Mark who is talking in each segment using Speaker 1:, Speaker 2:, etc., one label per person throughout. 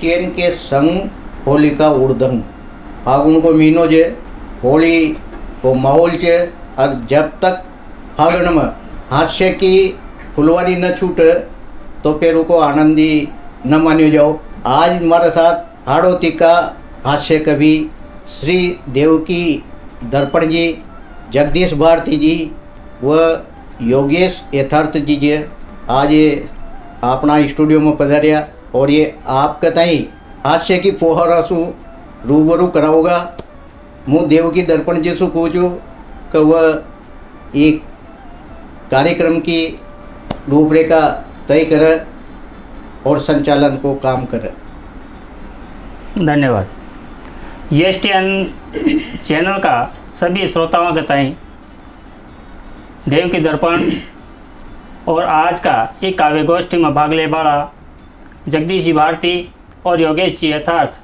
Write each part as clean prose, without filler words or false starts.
Speaker 1: STN के संग होली का उड़दंग फागुन को महीनो जे होली को माहौल छे और जब तक फागुन में हास्य की फुलवारी न छूटे तो फिर उसको आनंदी न मान्यो जाओ। आज हमारे साथ हाड़ौती का हास्य कवि श्री देवकी दर्पण जी, जगदीश भारती जी व योगेश यथार्थ जी जे आज ये अपना स्टूडियो में पधारिया और ये आपके ताई हास्य की पोहरा सु रूबरू कराऊंगा। मैं देवकी दर्पण जी से पूछूँ कि वह एक कार्यक्रम की रूपरेखा तय करे और संचालन को काम करे।
Speaker 2: धन्यवाद। एसटीएन चैनल का सभी श्रोताओं के ताई देवकी दर्पण और आज का एक काव्य गोष्ठी में भाग ले वाला जगदीश जी भारती और योगेश जी यथार्थ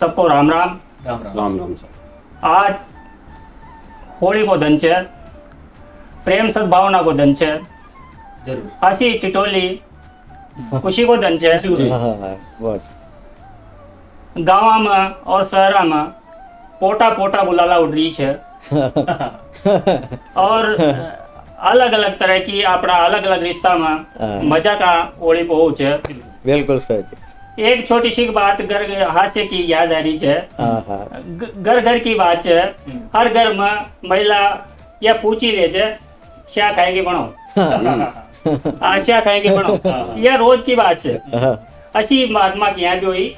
Speaker 2: सबको राम राम।
Speaker 3: राम राम सर।
Speaker 2: आज होली को दिन है, प्रेम सद्भावना को दिन है,
Speaker 3: जरूर
Speaker 2: हंसी टिटोली खुशी को दिन है।
Speaker 1: बस
Speaker 2: गाँव में और शहर में पोटा पोटा गुलाला उड़ रही है और अलग अलग तरह की अपना अलग अलग रिश्ता में मजा का होली पहुँच है।
Speaker 1: बिल्कुल सही।
Speaker 2: एक छोटी सी बात घर हास्य की याद आ रही है। घर घर की बात है, हर घर में महिला या पूछी रहे है क्या खाएगी बनाओ क्या खाएगी बनाओ, यह रोज की बात है। असी महात्मा की यहाँ भी हुई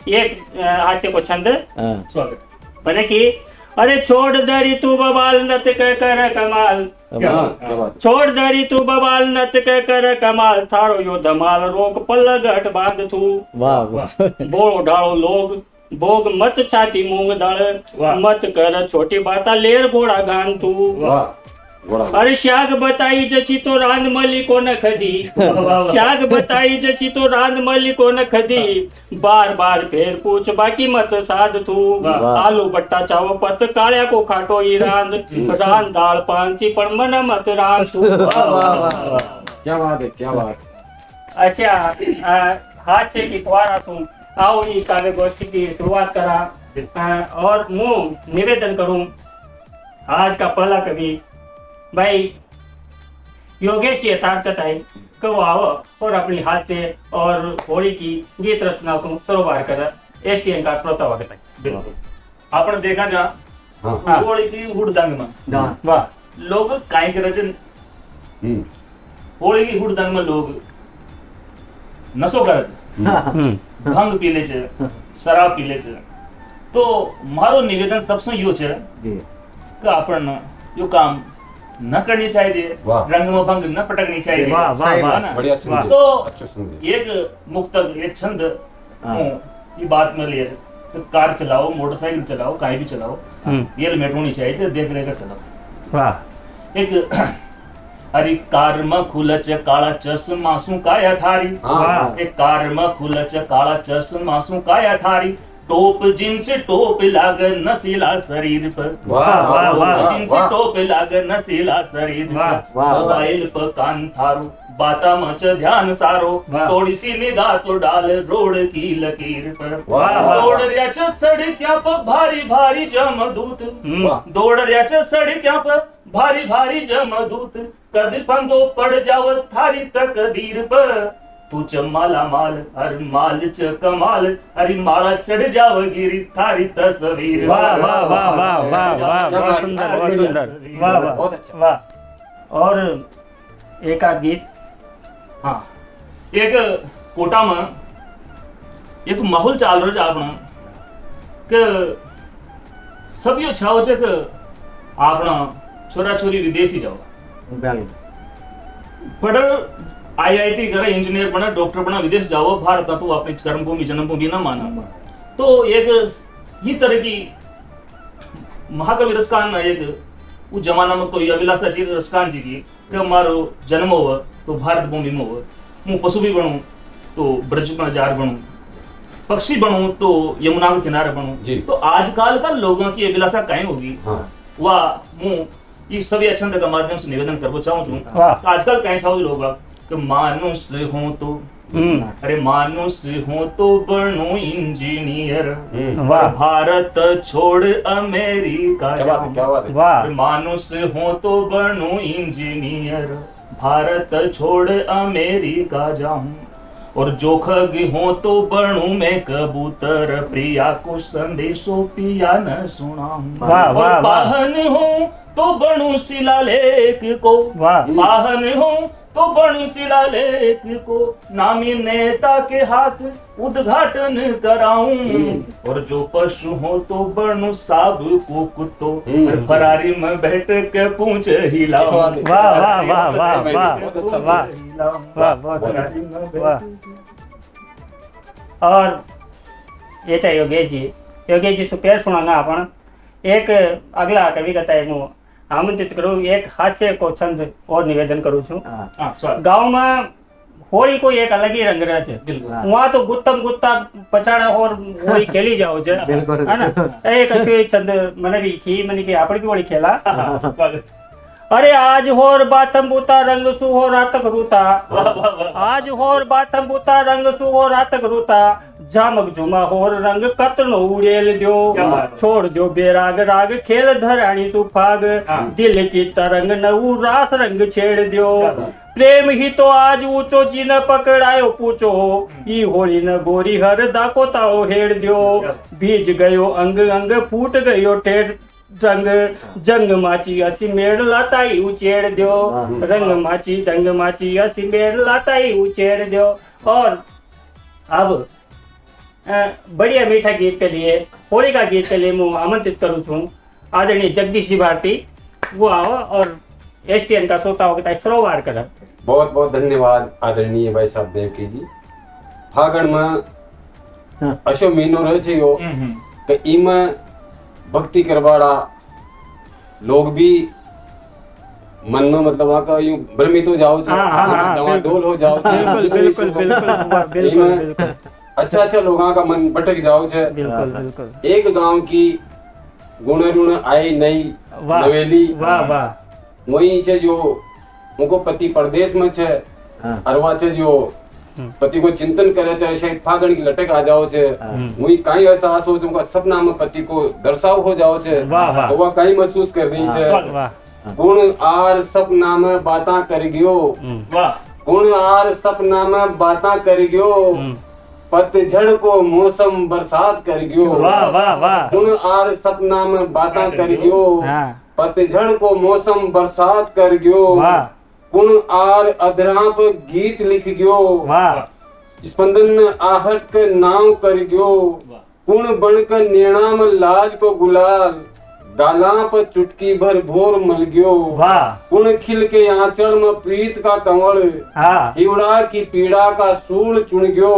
Speaker 2: एक हास्य को छंद स्वागत बने की अरे छोड़ दरी तू बबाल नत कर कमाल, छोड़ दरी तू बबाल नत कर कमाल, थारो यो धमाल रोक पल्ल घट बांध तू।
Speaker 1: वाह वाह।
Speaker 2: बोलो ढालो लोग भोग मत छाती मूंग दाल, मत कर छोटी बाता लेर घोड़ा गान तू। अरे शाग बताई जसी तो रांद मली को न खदी, शाग बताई जसी तो रांद मली को न खदी, बार बार फेर पूछ बाकी मत साध तू। आलू बट्टा चावो पत कालिया को खाटो ही रांद, रांद दाल पांसी पर मन मत रांद तू।
Speaker 3: क्या बात है, क्या बात।
Speaker 2: अच्छा हास्य की फुहारा सुन आओ ये काव्य गोष्ठी की शुरुआत करा और मुंह निवेदन करूं आज का पहला कवि भाई योगेश जी यथार्थ है कि वो आओ और अपनी हास्य और होली की गीत रचना सुन सरोबार कर एसटीएन का श्रोता वक्त है।
Speaker 4: बिल्कुल आपने देखा जा होली की हुड़दंग में
Speaker 2: वाह
Speaker 4: लोग काई के रचन होली की हुड़दंग में लोग नशो कर भंग पी ले छे, शराब पी ले छे। तो मारो निवेदन सबसे यो छे कि अपन यो काम न करनी चाहिए, रंग में भंग न पटकनी चाहिए।
Speaker 2: वाह वाह वाह
Speaker 3: बढ़िया
Speaker 4: वाह।
Speaker 3: सुन
Speaker 4: तो एक मुक्तक एक छंद ये बात में ले तो कार चलाओ मोटरसाइकिल चलाओ कहीं भी चलाओ हेलमेट होनी चाहिए, देख लेकर चलाओ।
Speaker 2: वाह
Speaker 4: एक अरे कार में खुलच काला चश्मा सु काया थारी, एक कार में खुलच काला चश्मा सु काया थारी, टोप जींस टोप लाग नसीला शरीर पर, जींस टोप लाग नसीला शरीर पर, मोबाइल पर कान थारो बाता मच ध्यान सारो, थोड़ी सी निगाह तो डाल रोड की लकीर पर, दौड़ रहा छ सड़क्या पर भारी भारी जमदूत, दौड़ रहा छ सड़क्या पर भारी भारी जमदूत, कद पंदो पड़ जाव थारी तकदीर पर, तू च माला माल हर माल च कमाल, हरी माला चढ़ जाव गिरी थारी तस्वीर।
Speaker 2: वाह वाह वाह वाह वाह वाह बहुत सुंदर बहुत सुंदर वाह वाह वाह। और एक आध गीत
Speaker 4: हाँ एक कोटा में एक माहौल चाल रहा है अपना कि सब यो छाव छे कि अपना छोरा छोरी विदेशी जाओ पढ़ आईआईटी करे इंजीनियर बना डॉक्टर बना विदेश जाओ, भारत तो अपनी कर्मभूमि जन्मभूमि न माना। तो एक ये तरह की महाकवि रसकान एक उस जमाना में कोई अभिलाषा जी रसकान जी की कि हमारो जन्म हो तो भारत भूमि में हो, मैं पशु भी बनूं तो ब्रज में जार बनूं, पक्षी बनूं तो यमुना के किनारे बनूं। तो आजकल का लोगों की अभिलाषा कहीं होगी वह मुँह ये सभी छंद के माध्यम से निवेदन करना चाहूँ। आजकल कहीं चाहो लोग कि मानुष हो तो अरे मानुष हूँ तो बनूं इंजीनियर,
Speaker 2: वाह
Speaker 4: भारत छोड़ अमेरिका
Speaker 3: क्या बात है, क्या
Speaker 4: जाऊं।
Speaker 3: बात है।
Speaker 2: वाह
Speaker 4: मानुष हूँ तो बनूं इंजीनियर, भारत छोड़ अमेरिका जाऊं। और जोखग हूँ तो बनूं मैं कबूतर, प्रिया को संदेशो पिया न सुनाऊं।
Speaker 2: वाह, वाह,
Speaker 4: और
Speaker 2: वाह।
Speaker 4: वाहन हूँ तो बनूं शिलालेख को,
Speaker 2: वाह
Speaker 4: वाहन हूँ तो बनूं शिलालेख को, नामी नेता के हाथ उद्घाटन कराऊं। और जो पशु हो तो बनूं साब को कुत्तो, और फरारी में बैठ के पूंछ हिलाऊं।
Speaker 2: वाह वाह वाह वाह वाह वाह वाह बहुत
Speaker 4: फरारी
Speaker 2: सुंदर
Speaker 4: में बैठ
Speaker 2: वाह। और ये चाहिए योगेश जी सुपेर सुनाना अपन एक अगला कवि कथा है હું आमंत्रित करूँ एक हास्य को छंद और निवेदन करूँ छू।
Speaker 4: हाँ, स्वागत।
Speaker 2: गांव में होली को एक अलग ही रंग रहे छे, वहाँ तो गुत्तम गुत्ता पचाड़ा और होली खेली जाओ छे, है ना। एक अशो छंद मने भी की मने कि आपण भी होली खेला।
Speaker 4: स्वागत।
Speaker 2: अरे आज होर बाथम बूता रंग सुहो रातक रूता, आज होर बाथम बूता रंग सुहो रातक रूता, जामक जुमा होर रंग कतनो उड़ेल द्यो, छोड़ द्यो बेराग राग खेल धराणी सुफाग, दिल की तरंग नऊ रास रंग छेड़ द्यो, प्रेम ही तो आज ऊंचो जी न पकड़ायो पूछो, ई होली न गोरी हर दाको ताओ हेड़ द्यो, भीज गयो अंग अंग फूट गयो ठेर रंग, जंग माची असी मेड़ लाताई उचेड़ द्यो, रंग माची जंग माची असी मेड़ लाताई उचेड़ द्यो। और अब बढ़िया मीठा गीत के लिए होली का गीत के लिए मैं आमंत्रित करूँ छूँ आदरणीय जगदीश जी भारती, वो आओ और एसटीएन का श्रोताओं के ताई सरोवार कर।
Speaker 3: बहुत बहुत धन्यवाद आदरणीय भाई साहब देवकी जी। फागण में अशो महीनो रहे छे यो कि इमा भक्ति करवाड़ा लोग भी मन में मतलब आका यूं भ्रमित हो जाओ छे, डवाडोल हो जाओ छे।
Speaker 2: बिल्कुल बिल्कुल बिल्कुल बिल्कुल बिल्कुल
Speaker 3: अच्छा लोगों का मन भटक जाओ छे।
Speaker 2: बिल्कुल बिल्कुल
Speaker 3: एक गांव की गुण ऋण आई नई
Speaker 2: वाह
Speaker 3: नवेली,
Speaker 2: वाह वाह,
Speaker 3: वही छे जो उनको पति परदेश में छे, अरवा छे जो पति को चिंतन करे थे, शायद फागण की लटक आ जाओ छे, वही कहीं एहसास हो तुमका सपना में पति को दर्शाव हो जाओ छे, तो वह कहीं महसूस कर रही छे। गुण आर सपना में बाता कर गयो, गुण आर सपना में बाता कर गयो, पतझड़ को मौसम बरसात कर गयो।
Speaker 2: वाह वाह वाह,
Speaker 3: गुण आर सपना में बाता कर गयो, पतझड़ को मौसम बरसात कर गयो, कुण आर अधराप गीत लिख गयो, स्पंदन आहट के नाव कर गयो, कुण बनकर नेणाम लाज को गुलाल, गाला पर चुटकी भर भोर मल गयो, कुण खिल के आंचल में प्रीत का कंवल, हिवड़ा की पीड़ा का सूल चुन गयो,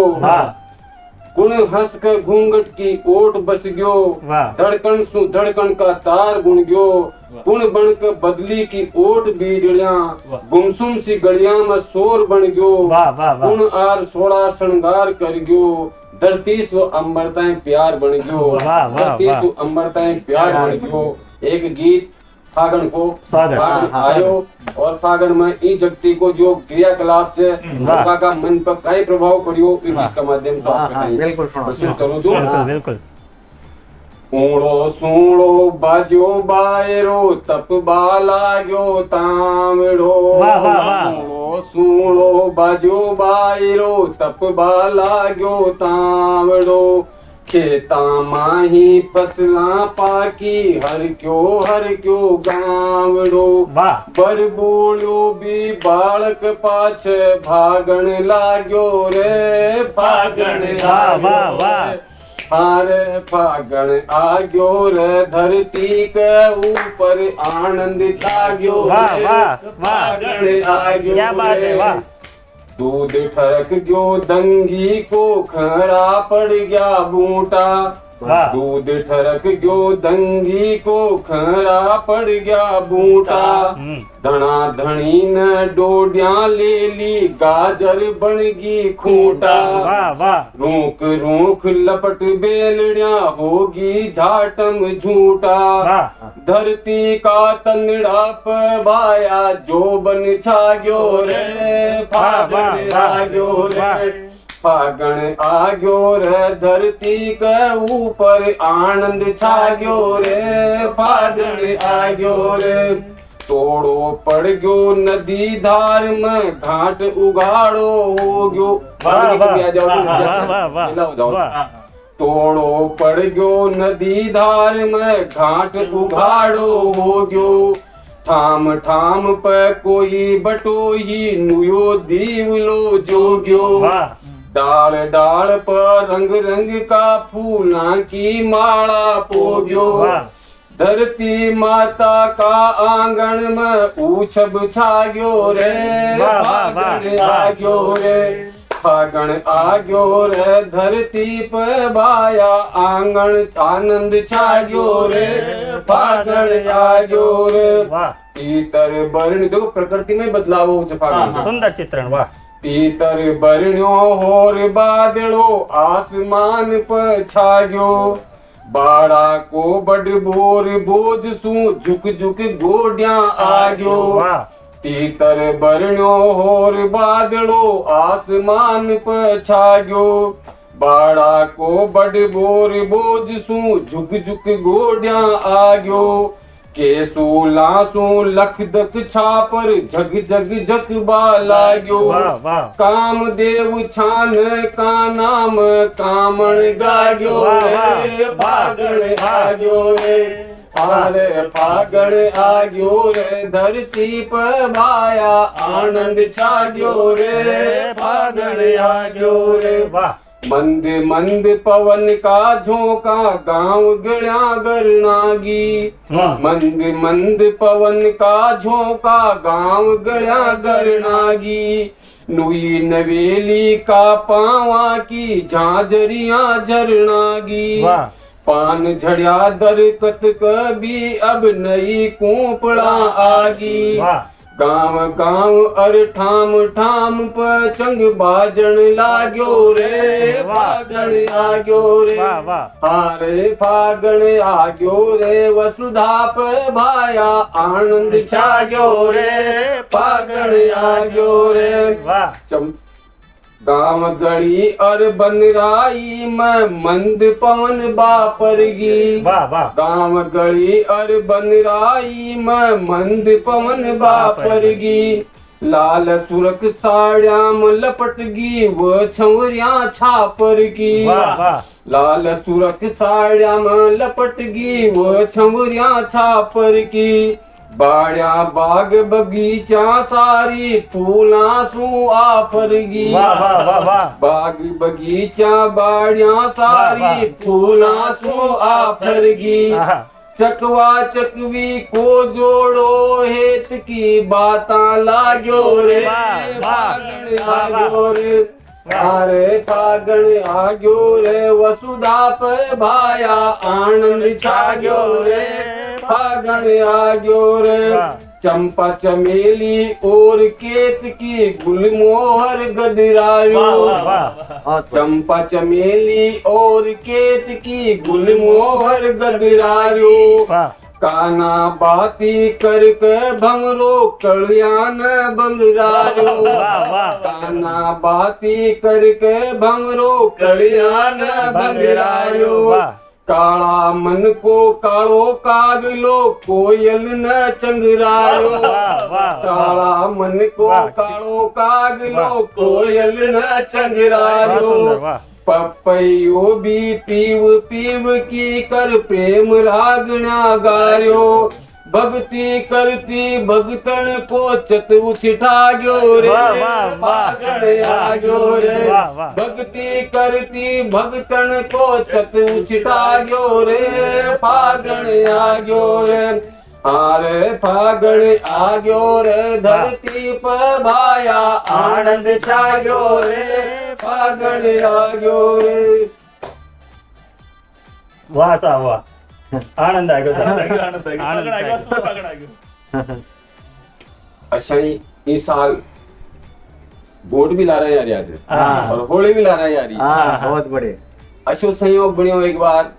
Speaker 3: कुण हंस कर घूंघट की ओट बस गयो, धड़कन सु धड़कन का तार बुन गयो, कुण बन कर बदली की ओट बीजड़िया, गुमसुम सी गलियां में शोर बन गयो, कुण आर सोड़ा श्रृंगार कर गयो, धरती सो अमृताएं प्यार बन गयो, धरती सो अमृताएं प्यार बन गयो। एक गीत फागण को फागण आयो और फागण में ई जगती को जो क्रियाकलाप से लोगों का मन पर कई प्रभाव पड़ियो इस गीत के माध्यम से आप बताइए। बिल्कुल करो तो
Speaker 2: बिल्कुल।
Speaker 3: ऊड़ो सूड़ो बाजो बायरो तप बाला गयो तामड़ो, ऊड़ो सूड़ो बाजो बायरो तप बाला गयो तामड़ो, खेता माही फसला पाकी हर क्यों गावड़ो, बर बोलो भी बालक पाछ भागण लाग्यो रे, फागण हारे फागण आग्यो रे, धरती के ऊपर आनंद छाग्यो रे, फागण आग्यो रे, दूध ठरक गयो दंगी को खरा पड़ गया बूटा,
Speaker 2: वाह।
Speaker 3: दूध ठरक गयो दंगी को खरा पड़ गया बूटा, धना धनी न डोडिया ले ली गाजर बन गई खूंटा।
Speaker 2: वाह वाह।
Speaker 3: रूख रूख लपट बेलड़िया होगी झाटम झूठा, धरती का तंगड़ा पवाया जो बन छाग्यो रे, फागण आग्यो रे, फागण आग्यो रे, धरती के ऊपर आनंद छाग्यो रे, फागण आग्यो रे। तोड़ो पड़ गयो नदी धार में घाट उगाड़ो हो गयो। तोड़ो पड़ गयो नदी धार में घाट उगाड़ो हो गयो, ठाम ठाम पे कोई बटोही नुयो दीवलो जोग्यो। डाल डाल पर रंग रंग का फूला की माला पोग्यो, धरती माता का आंगन में ऊछब छाग्यो रे, फागण आग्यो रे, फागण आग्यो रे, धरती पे बाया आंगन आनंद छाग्यो रे, फागण आग्यो रे। तीतर बरण, देखो प्रकृति में बदलाव हो फागण,
Speaker 2: सुंदर चित्रण। वाह।
Speaker 3: तीतर बरण्यो होर बादलो आसमान पर छाग्यो, बाड़ा को बड़ बोर बोझ सू झुक झुक गोडिया आग्यो। तीतर बरण्यो होर बादलो आसमान पर छाग्यो, बाड़ा को बड़ बोर बोझ सू झुक झुक गोडिया आग्यो। केसू लासू लख दख छापर झग झग झक बालाग्यो, कामदेव छान का नाम कामण गाग्यो रे, फागण आग्यो रे, अरे फागण आग्यो रे, धरती पर भाया आनंद छाग्यो रे, फागण आग्यो रे। मंद मंद पवन का झोंका गांव गया गरनागी, मंद मंद पवन का झोंका गांव गया गरनागी, नुई नवेली का पावा की झांझरिया झरनागी, पान झड़िया दरकत कभी अब नई कुपड़ा आगी, गांव गांव अर ठाम ठाम पर चंग बाजन लाग्यो रे, फागण आग्यो रे, हारे फागण आग्यो रे, वसुधा पे भाया आनंद छाग्यो रे, फागण आग्यो रे। गांव गड़ी और बनराई में मंद पवन बापरगी, गांव गड़ी और बनराई में मंद पवन बापरगी, लाल सुरख साड़ियाम लपटगी वो छवरिया छापर की, लाल सुरख साड़ियाम लपटगी वो छवरिया छापर की, बाड़िया बाग बगीचा सारी फूला सू आफरगी, बाग बगीचा बाड़िया सारी फूला सू आफरगी, चकवा चकवी को जोड़ो हेत की बाता लाग्यो रे, फागण आग्यो रे, अरे फागण आग्यो रे, वसुधा पे भाया आनंद छाग्यो रे, फागण आग्यो रे। चंपा चमेली और केत की गुलमोहर गदरायो, चंपा चमेली और केत की गुलमोहर गदरायो, काना बाती करके भंगरो कल्याण बंगरायो, काना बाती करके भंगरो कल्याण बंगरायो, काला मन को कालो कागलो कोयल न चंगरायो, काला मन को कालो कागलो कोयल न चंगरायो, पपैयो भी पीव पीव की कर प्रेम रागना गायो, भक्ति करती भगतन को चत उछिठाग्यो रे, फागण आग्यो रे, भक्ति करती भगतन को चत उछिठाग्यो रे, फागण आग्यो रे, अरे फागण आग्यो रे, धरती पर भाया आनंद छाग्यो रे, फागण आग्यो रे।
Speaker 2: વાહ સાહેબ વાહ આનંદ આવ્યો સાહેબ
Speaker 4: आनंद आहे पगड आहे
Speaker 3: अच्छा इस साल बोट भी ला रहे हैं यार
Speaker 1: हाँ।
Speaker 3: और होली भी ला रहे हैं यार
Speaker 1: हाँ बहुत बड़े
Speaker 3: अशो संयोग बनियो एक बार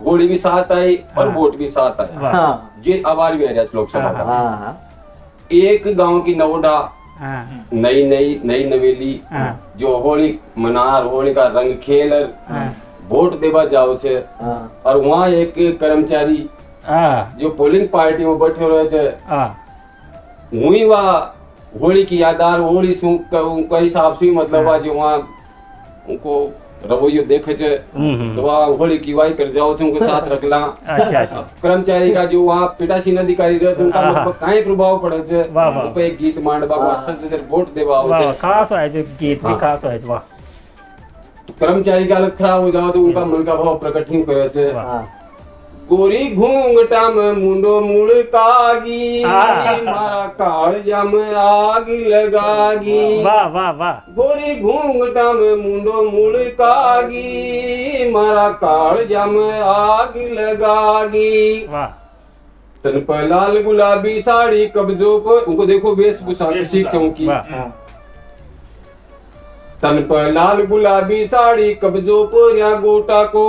Speaker 3: होली भी साथ आई और बोट भी साथ आई
Speaker 1: हाँ
Speaker 3: ये आभार भी है लोकसभा का
Speaker 1: हाँ
Speaker 3: एक गांव की नवोडा नई नवेली जो होली मनार होली का रंग खेल वोट देवा जाओ छे और वहाँ एक कर्मचारी जो पोलिंग पार्टी में बैठे रहे थे हुई वह होली की यादार होली का हिसाब से मतलब जो वहाँ उनको रवैयो देखे छे तो वहाँ होली की वाई कर जाओ छे उनके साथ रखला
Speaker 2: अच्छा अच्छा
Speaker 3: कर्मचारी का जो वहाँ पीठासीन अधिकारी रहे उनका
Speaker 2: हाँ।
Speaker 3: लोग पर काई प्रभाव पड़े छे
Speaker 2: वाह, वाह।
Speaker 3: उन पे एक गीत मांडवा को असर से वोट देवा
Speaker 2: વાહ
Speaker 3: हो
Speaker 2: ખાસ હોય છે ગીત બી
Speaker 3: हाँ।
Speaker 2: ખાસ હોય છે વાહ
Speaker 3: तो कर्मचारी का हालत खराब हो जाओ तो उनका मन का भाव प्रकट ही करे छे
Speaker 1: हाँ
Speaker 3: गोरी घूंघटा में मुंडो मुड़कागी
Speaker 2: हाँ।
Speaker 3: मारा काळजा में आग लगागी
Speaker 2: વાહ વાહ વાહ
Speaker 3: गोरी घूंघटा में मुंडो मुड़कागी मारा काळजा में आग लगागी
Speaker 2: વાહ
Speaker 3: तन पर लाल गुलाबी साड़ी कब्जों पर उनको देखो वेशभूषा किसी चौकी
Speaker 2: વાહ
Speaker 3: तन पर लाल गुलाबी साड़ी कब्जों पर या गोटा को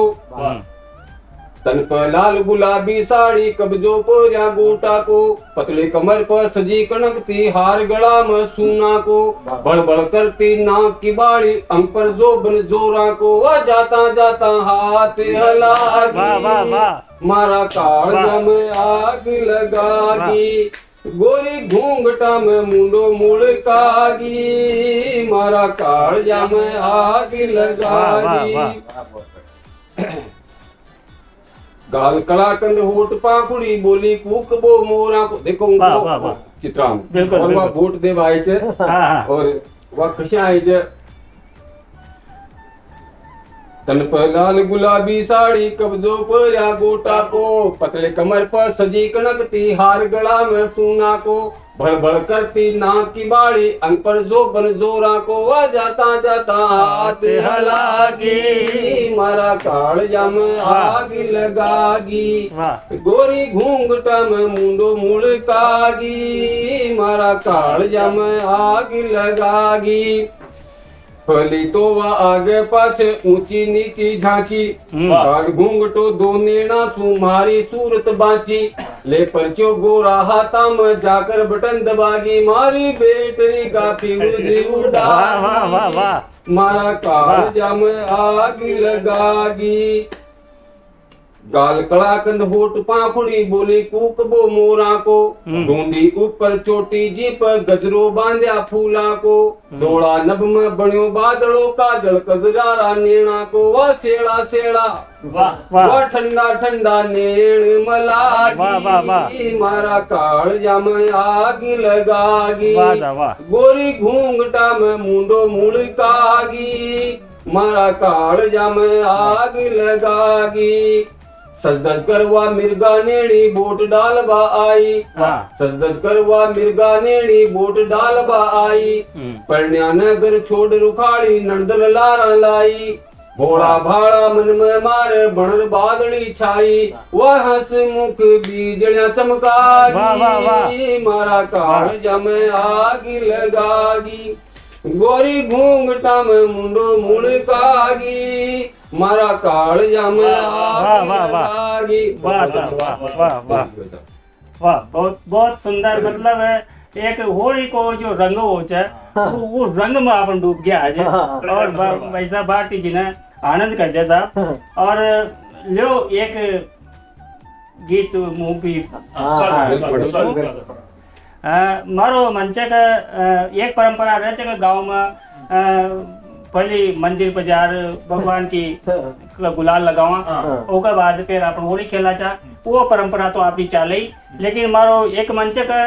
Speaker 3: तन पर लाल गुलाबी साड़ी कब्जों पर या गोटा को पतले कमर पर सजी कनकती हार गला में सूना को बड़बड़ करती नाक की बाड़ी अंग पर जोबन जोरा को वह जाता जाता हाथ हलागी
Speaker 2: वाह वाह वाह
Speaker 3: मारा काळजा में आग लगागी गोरी घूंघटा में मुंडो मुड़कागी मारा काळजा में आग लगागी गाल कलाकंद होठ पाखुड़ी बोली कूक बो मोरा को देखो
Speaker 2: वाह, वाह, वाह।
Speaker 3: चित्राम
Speaker 2: बिल्कुल,
Speaker 3: और वह
Speaker 2: बिल्कुल।
Speaker 3: वोट दे भाई छे
Speaker 2: हाँ हाँ
Speaker 3: और वह कशा आई छे तन पर लाल गुलाबी साड़ी कब्जों पर या गोटा को पतले कमर पर सजी कनकती हार गला में सूना को भड़बड़ करती नाक की बाड़ी अंग पर जोबन जोरा को वह जाता जाता हाथ हलागी मारा काळजा में आग लगागी
Speaker 2: वाह
Speaker 3: गोरी घूंघटा में मुंडो मुड़कागी मारा काळजा में आग लगागी फली तो वह आगे पाछे ऊंची नीची झांकी काल घूंघटो दो नेणा सुमारी सूरत बाची ले परचो गोरा हाथा में जाकर बटन दबागी मारी बैटरी का फ्यूज उड़ा
Speaker 2: वाह वाह वाह वाह
Speaker 3: मारा काळजा में आग लगागी गाल कलाकंद होठ पाखुड़ी बोली कूक बो मोरा को ढूंढी ऊपर चोटी जी पर गजरो बांध्या फूला को डोला नभ में बण्यो बादलों का जल कजरारा नेणा को वह सेड़ा सेड़ा
Speaker 2: वाह
Speaker 3: वह ठंडा ठंडा नेण
Speaker 2: वाह, वाह, वाह।
Speaker 3: मलागी मारा काळजा में आग लगागी
Speaker 2: वाह साहब, वाह
Speaker 3: गोरी घूंघटा में मुंडो मुड़कागी मारा काळजा में आग लगागी सजदज करवा मिर्गा नेड़ी बोट डालबा आई
Speaker 2: वाह
Speaker 3: सजदज करवा मिर्गा नेड़ी बोट डालबा आई परण्या नगर छोड़ रुखाड़ी नंदल लारा लाई भोला भाड़ा मन में मारे बनर बादली छाई वह हंस मुख बीजलियां चमकागी
Speaker 2: वाह, वाह, वाह।
Speaker 3: मारा काळजा में आग लगागी गोरी घूंघटा में मुंडो मुड़कागी मारा काळजा में
Speaker 2: वाह, वाह, वाह।
Speaker 3: लगागी
Speaker 2: वाह साहब, वाह वाह वाह वाह बहुत बहुत सुंदर मतलब है एक होली को जो रंग हो जाए वो रंग में अपन डूब गया आज और वैसा भारती जी ने आनंद कर दिया साहब और लो एक गीत मूवी मारो मंच का एक परंपरा रहे छे के गांव में पहले मंदिर पर जार भगवान की गुलाल लगावा ओकर बाद फिर अपन होली खेला चा वो परंपरा तो आपकी चाले ही लेकिन मारो एक मंच का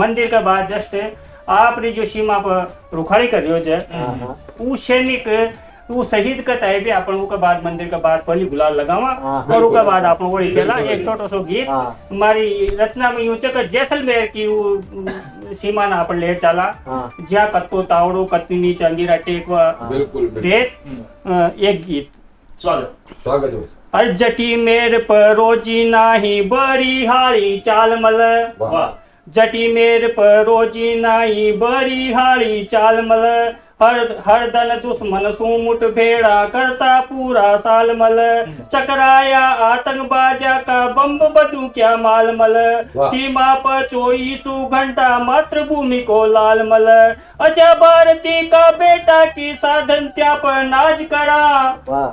Speaker 2: मंदिर के बाद जस्ट आपने जो सीमा पर रुखाड़ी कर रही है वो सैनिक वो शहीद का टाइप भी अपन के बाद मंदिर के बाद पहली गुलाल लगावा और उसके बाद अपन होली खेला एक छोटो सो गीत हमारी रचना में यूं है जैसलमेर की वो सीमा ना अपन लेट चला ज्या कत्तो तावड़ो कत्ती चंगीरा टेकवा
Speaker 3: बिल्कुल
Speaker 2: रेत एक गीत
Speaker 4: स्वागत
Speaker 3: स्वागत हो
Speaker 2: अरे जटी मेर पर रोजी नाही बरी हाळी चालमल
Speaker 3: वाह
Speaker 2: जटी मेर पर रोजी नाही बरी हाळी चालमल हर दन दुश्मन सुमुट भेड़ा करता पूरा सालमल चकराया आतंकवादिया का बम बदू क्या मालमल सीमा पर 24 घंटा मातृभूमि को लालमल अच्छा भारती का बेटा की साधन त्या पर नाज करा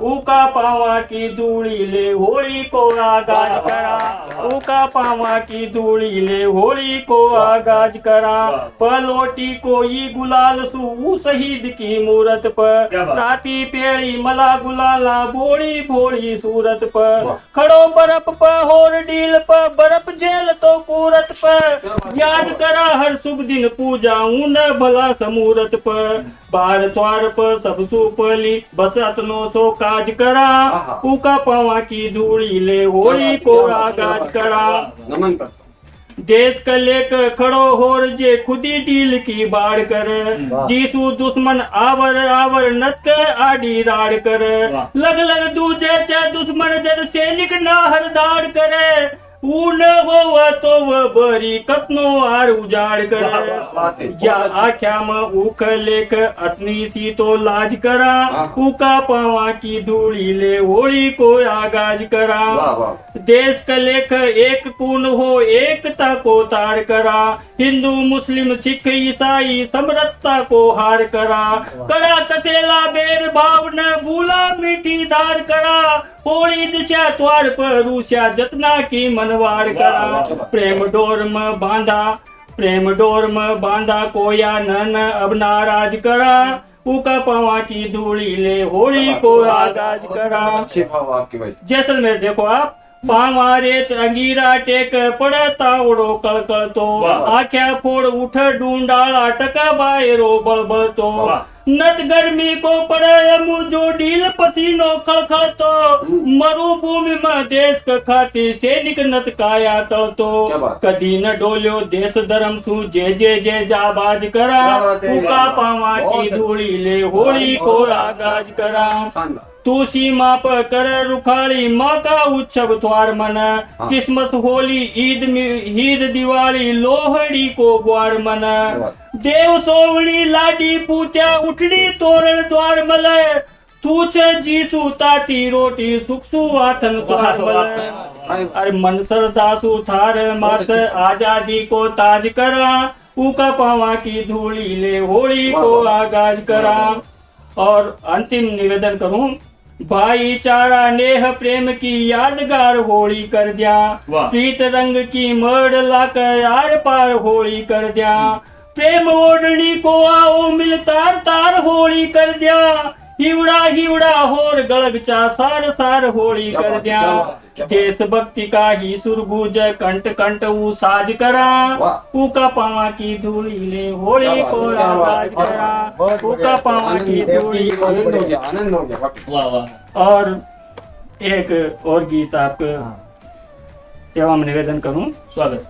Speaker 2: उका पावा की धूड़ी ले होली को आगाज करा उका पावा की धूड़ी ले होली को आगाज करा पलोटी कोई गुलाल सू शहीद की मूरत पर राती पेड़ी मला गुलाला भोली भोली सूरत पर खड़ो बर्फ पर होर डील पर बर्फ जेल तो कूरत पर याद करा हर शुभ दिन पूजा न भला समूरत पर बार द्वार पर सब सुपली बस अतनो सो काज करा उका पावा की धूड़ी ले होली को आगाज करा
Speaker 3: नमन कर
Speaker 2: देश का लेकर खड़ो होर जे खुदी डील की बाढ़ कर जीसु दुश्मन आवर आवर नत के आड़ी राड़ कर लग लग दूजे चे दुश्मन जद सैनिक ना हर दाड़ करे ऊन वो तो वो बरी कतनो आर उजाड़ करे या आख्या में उख लेक अतनी सी तो लाज करा उका पावा की धूड़ी ले होली को आगाज करा देश का लेख एक कून हो एकता को तार करा हिंदू मुस्लिम सिख ईसाई समरसता को हार करा करा कसेला बेर भाव न भूला मीठी धार करा होली दिशा द्वार पर रूसिया जतना की मनवार करा प्रेम डोर में बांधा कोया नन अब नाराज करा उका पावा की धूड़ी ले होली को आगाज करा जैसलमेर देखो आप पावा रेत अंगीरा टेक पड़ता उड़ो कड़कड़ तो आख्या फोड़ उठ ढूंढाला टका बायरो बड़बड़ तो नत गर्मी को पड़े मुझो डील पसीनो खड़खड़ तो मरुभूमि में देश का खाती सैनिक नत काया तल तो कदी न डोल्यो देश धर्म सु जे जाबाज करा उका पावा की धूड़ी ले होली को आगाज करा तू सीमा पर कर रुखाड़ी माँ का उत्सव द्वार मना क्रिसमस होली ईद दिवाली लोहड़ी को द्वार मना देव सोवणी लाडी पूत्या उठड़ी तोरण द्वार मले तू जीसु ताती रोटी सुखसु आथन स्वार मले अरे मन सरदासु थार मात आजादी को ताज करा उका पावा की धूड़ी ले होली को आगाज करा। और अंतिम निवेदन करूं, भाईचारा नेह प्रेम की यादगार होली कर दिया, प्रीत रंग की मड़ लाकर यार पार होली कर दिया, प्रेम ओढ़नी को आओ मिल तार तार होली कर दिया, हिवड़ा हिवड़ा होर गड़गचा सार सार होली कर दिया, देश भक्ति का ही सुरगुज कंट कंट ऊ साज करा, उका पावा की धूली ले होली को आगाज करा, उका पावा की धूली।
Speaker 3: आनंद हो गया।
Speaker 2: वाह वाह। और एक और गीत आपको सेवा में निवेदन करूं, स्वागत।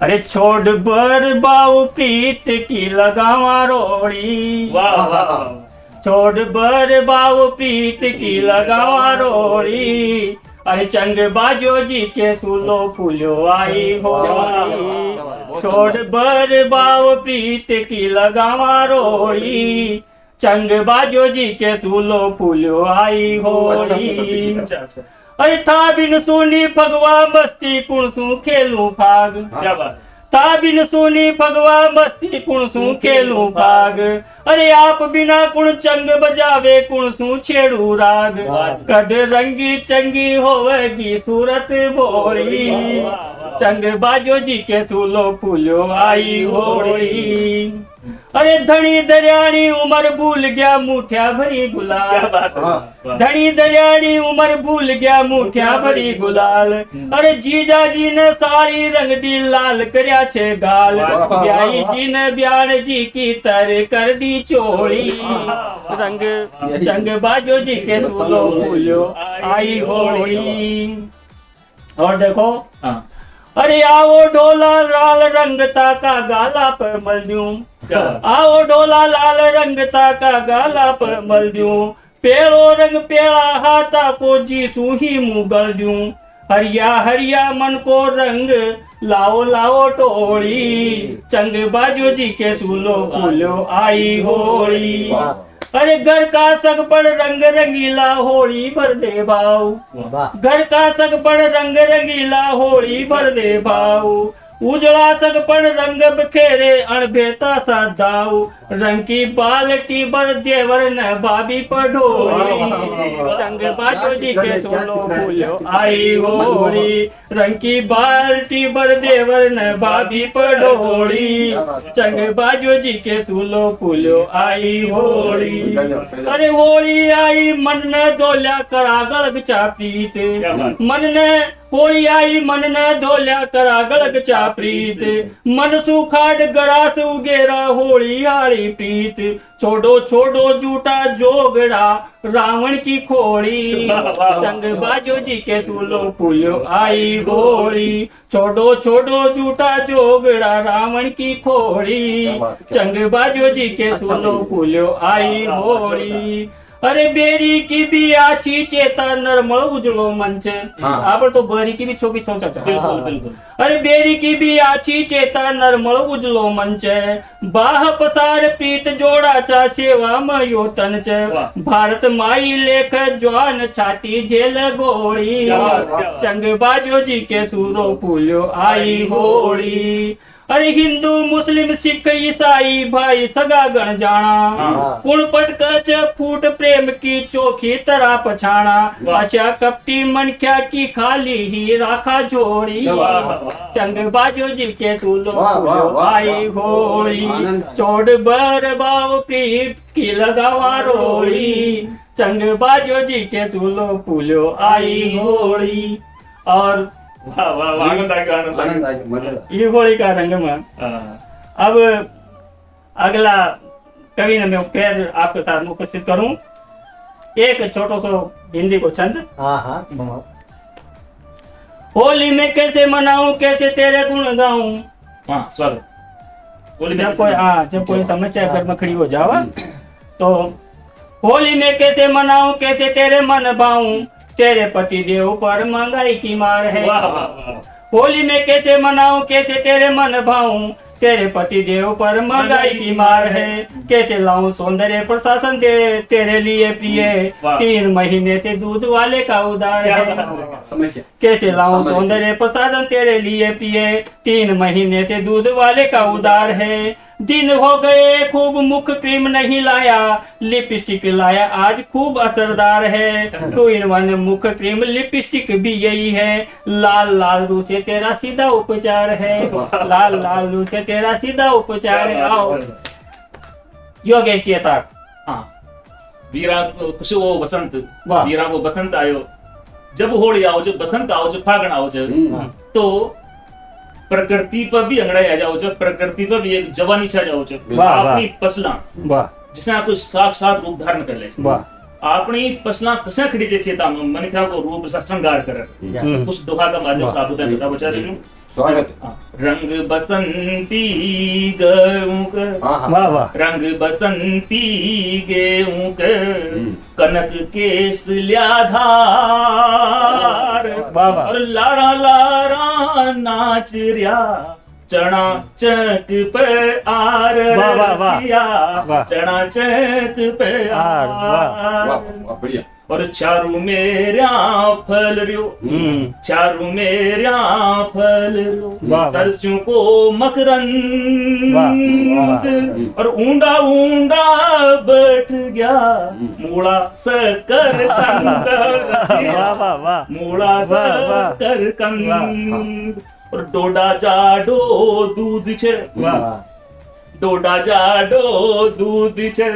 Speaker 2: अरे छोड़ बर बाऊ प्रीत की लगावा रोड़ी, वाह वाह। छोड़ बर बाऊ प्रीत की लगावा रोड़ी, अरे चंग बाजो जी के सुलो फूलो आई होली, छोड़ बर बाऊ प्रीत की लगावा रोड़ी, चंग बाजो जी के सुलो फूलो आई होली। अरे था बिन सुनी भगवा मस्ती कुण सु खेलू भाग, क्या बात। था बिन सुनी भगवा मस्ती कुण सु खेलू भाग, अरे आप बिना कुण चंग बजावे कुण सु छेड़ू राग, कद रंगी चंगी होवेगी सूरत भोली, चंग बाजो जी के सुलो फूलो आई होली। अरे धनी दरियानी उमर भूल गया मुठ्या भरी गुलाल, धनी दरियानी उमर भूल गया मुठ्या भरी गुलाल, अरे जीजा जी ने साड़ी रंग दी लाल करया छे गाल, ब्याई जी ने ब्यान जी की तर कर दी चोड़ी, रंग चंग बाजो जी के सुलो फूलो आई होली। और देखो, अरे आओ ढोला लाल रंगता का गाला पर मल दूं, आओ ढोला लाल रंगता का गाला पर मल दूं, पेड़ो रंग पेड़ा हाथा को जी सूही मुगल दूं हरिया हरिया मन को रंग लाओ लाओ टोली चंग बाजो जी के सूलो फूलो आई होली। अरे घर का सगपड़ रंग रंगीला होली भर दे भाऊ घर का सगपड़ रंग रंगीला होली भर दे भाऊ उजड़ा सगपड़ रंग बखेरे अणभेता सा दाऊ रंग की बाल्टी भर देवर न भाभी पढ़ोली चंग बाजो जी के सोलो फूलो आई होली रंग की बाल्टी भर देवर न भाभी पढ़ोली चंग बाजो जी के सोलो फूलो आई होली। अरे होली आई मन न दोल्या करागल चा प्रीत मन ने होली आई मन न दोल्या करागल चा प्रीत मन सुखाड़ गरास उगेरा होली हाड़ी प्रीत छोड़ो छोड़ो झूठा जोगड़ा रावण की खोड़ी चंग बाजो जी के सूलो फूलो आई होली छोड़ो छोड़ो झूठा जोगड़ा रावण की खोड़ी चंग बाजो जी के सूलो फूलो आई होली। अरे बेरी की भी आछी चेता नरमळ उजळो मंच आपण तो बरी की भी छोकी सोचा बिल्कुल बिल्कुल। अरे बेरी की भी आछी चेता नरमळ उजळो मंच बाह पसार प्रीत जोडाचा सेवा मयो तनच भारत माई लेख ज्वान छाती झेल गोळी चंग बाजो जी के सूरो फूलो आई होली। अरे हिंदू मुस्लिम सिख ईसाई भाई सगा गण जाना कुण पटकच फूट प्रेम की चोखी तरह पछाना अशा कपटी मनख्या की खाली ही राखा जोड़ी चंग बाजो जी के सूलो फूलो आई होली चोड़ बर बाव प्रीत की लगावा रोड़ी चंग बाजो जी के सूलो फूलो आई होली। और
Speaker 4: वाह वाह वाह आनंद आएगा
Speaker 2: ये होली का रंग में अब अगला कवि ने मैं फिर आपके साथ उपस्थित करूं एक छोटो सो हिंदी को छंद। होली में कैसे मनाऊं कैसे तेरे गुण गाऊं।
Speaker 4: हाँ स्वागत।
Speaker 2: जब कोई समस्या घर में खड़ी हो जावा तो होली में कैसे मनाऊं कैसे तेरे मन भाऊं तेरे पति देव पर महंगाई की मार है होली में कैसे मनाऊं कैसे तेरे मन भाऊं तेरे पति देव पर महंगाई की मार है कैसे लाऊं सौंदर्य प्रशासन तेरे लिए प्रिय 3 महीने से दूध वाले का उधार है कैसे लाऊं सौंदर्य प्रसाधन तेरे लिए प्रिय 3 महीने से दूध वाले का उधार है दिन हो गए खूब मुख क्रीम नहीं लाया लिपस्टिक लाया आज खूब असरदार है 2-in-1 मुख क्रीम लिपस्टिक भी यही है लाल लाल रू से तेरा सीधा उपचार है लाल लाल रू से तेरा सीधा उपचार है। आओ योगेश चेताक।
Speaker 4: हाँ वीरा खुश वो बसंत वीरा वो बसंत आयो जब होली आओ जब बसंत आओ जब फागण आओ जब तो प्रकृति पर भी अंगड़ाई आ जाओ जब प्रकृति पर भी एक जवानी छा जाओ जब अपनी फसला जिसने आपको साक्षात रूप धारण कर ले अपनी फसला कसा खड़ी देखे था मन क्या को रूप श्रृंगार कर उस दोहा का माध्यम साबुत है बता बचा रही हूं स्वागत। रंग बसंती गेहूं रंग बसंती गेहूं कनक केस ल्याधार और लारा लारा नाच रिया चना चक पे आर चना चक पे आर बढ़िया। और चारू मेरा फल रियो चारू मेरा फल रियो सरसों को मकरंद और ऊंडा ऊंडा बैठ गया मूड़ा शक्कर मूड़ा शक्कर कंद और डोडा जाडो दूध छे डोडा जाडो दूध छे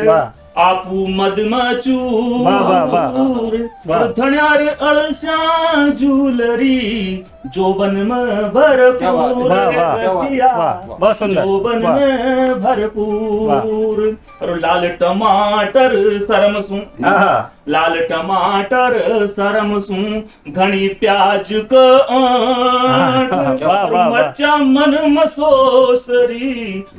Speaker 4: आपू मधमचूर धन्यार अळस्या झूलरी जोबन में भरपूर जोबन में भरपूर और लाल टमाटर सरमसू लाल टमाटर सरम सू घनी प्याज क आंट
Speaker 2: वाह, वाह।
Speaker 4: मरचा मन मसोसरी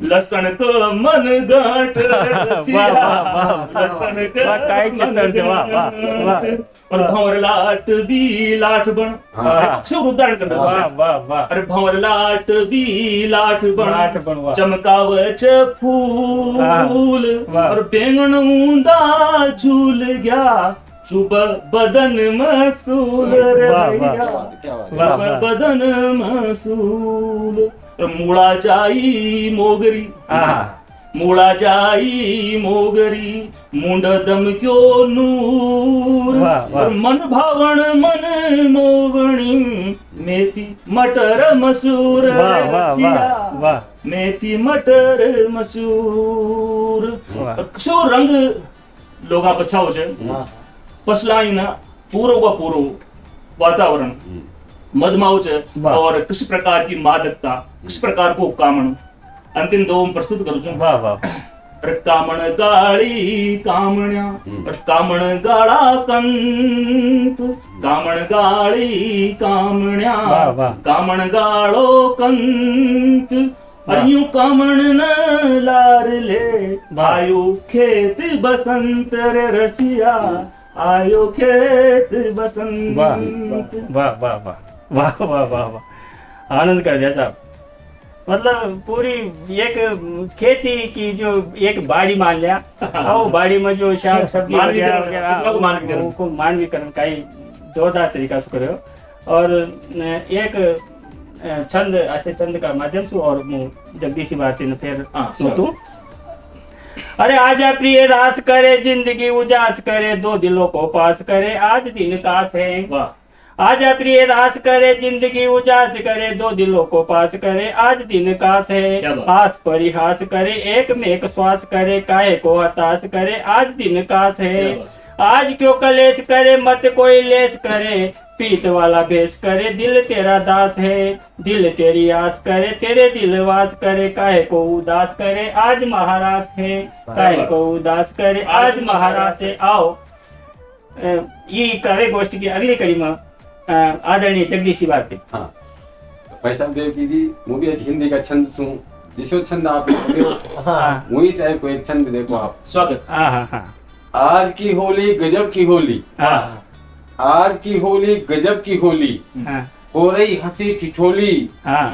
Speaker 4: लसन क मन गांठ
Speaker 2: वाह, वाह।
Speaker 4: लसन क
Speaker 2: वाह, काय चित्रण છે, वाह, वाह, वाह।
Speaker 4: और भंवर लाट भी लाठ बन अक्षर उदाहरण कर
Speaker 2: वाह वाह वाह
Speaker 4: अरे भंवर लाट भी लाठ
Speaker 2: लाठ बन,
Speaker 4: बन
Speaker 2: वाह।
Speaker 4: चमकावच फूल
Speaker 2: वाह।
Speaker 4: और बेंगन ऊंदा झूल गया चुब बदन मसूल रे
Speaker 2: वाह, वाह।
Speaker 4: भैया
Speaker 2: वाह,
Speaker 4: चुब
Speaker 2: वाह।
Speaker 4: बदन मसूल और मूड़ा जाई मोगरी
Speaker 2: आहा।
Speaker 4: मूड़ा जाई मोगरी मुंड दम क्यो नूर
Speaker 2: वाह, वाह।
Speaker 4: और मन भावण मन मोगणी मेथी मटर मसूर
Speaker 2: वाह, वाह, वाह,
Speaker 4: रसिया,
Speaker 2: वाह।
Speaker 4: मेथी मटर मसूर
Speaker 2: वाह।
Speaker 4: शो रंग लोगा बचाव છે पसलाईना पूरो का पूरो वातावरण मधमाव છે
Speaker 2: वाह।
Speaker 4: और किस प्रकार की मादकता किस प्रकार को कामण अंतिम दो હું પ્રસ્તુત કરું છું
Speaker 2: वाह वाह
Speaker 4: अरे कामण गाळी कामण्या अरे कामण गाळा कंत कामण गाळी कामण्या
Speaker 2: वाह, वाह।
Speaker 4: कामण गाळो कंत अरे यूं कामण न लारले
Speaker 2: वाह।
Speaker 4: आयो खेत बसंत रे रसिया आयो खेत बसंत
Speaker 2: वाह वाह वाह वाह वाह वाह वाह वाह आनंद कर दिया साहब मतलब पूरी एक खेती की जो एक बाड़ी मान लिया वो बाड़ी में जो शाक सब्जी
Speaker 4: मानवीकरण,
Speaker 2: वगैरह
Speaker 4: उसको मानवीकरण।
Speaker 2: वो मानवीकरण का ही जोरदार तरीका से करे हो और एक छंद ऐसे छंद का माध्यम से और હું જગદીશી ભારતીને ફેર નહોતું अरे आजा प्रिय रास करे जिंदगी उजास करे दो दिलों को पास करे आज दिन कास है
Speaker 4: वाह
Speaker 2: आजा प्रिय रास करे जिंदगी उजास करे दो दिलों को पास करे आज दिन कास
Speaker 4: क्या
Speaker 2: है
Speaker 4: बात।
Speaker 2: हास परिहास करे एक में एक श्वास करे काहे को हताश करे आज दिन कास है
Speaker 4: क्या
Speaker 2: आज क्यों कलेश करे मत कोई लेस करे पीत वाला भेष करे दिल तेरा दास है दिल तेरी आस करे तेरे दिल वास करे काहे को उदास करे आज महारास है काहे को उदास करे आज महारास है आओ ये कार्य गोष्ठी की अगली कड़ी में आदरणीय जगदीशी भारती
Speaker 3: हाँ पैसा देव की जी वो भी एक हिंदी का छंद सुन जिसो छंद आप लिखते हो
Speaker 2: हाँ
Speaker 3: वही टाइप को एक छंद देखो आप
Speaker 4: स्वागत
Speaker 2: हाँ हाँ हाँ
Speaker 3: आज की होली गजब की होली
Speaker 2: हाँ
Speaker 3: आज की होली गजब की होली
Speaker 2: हाँ
Speaker 3: हो रही हंसी ठिठोली
Speaker 2: हाँ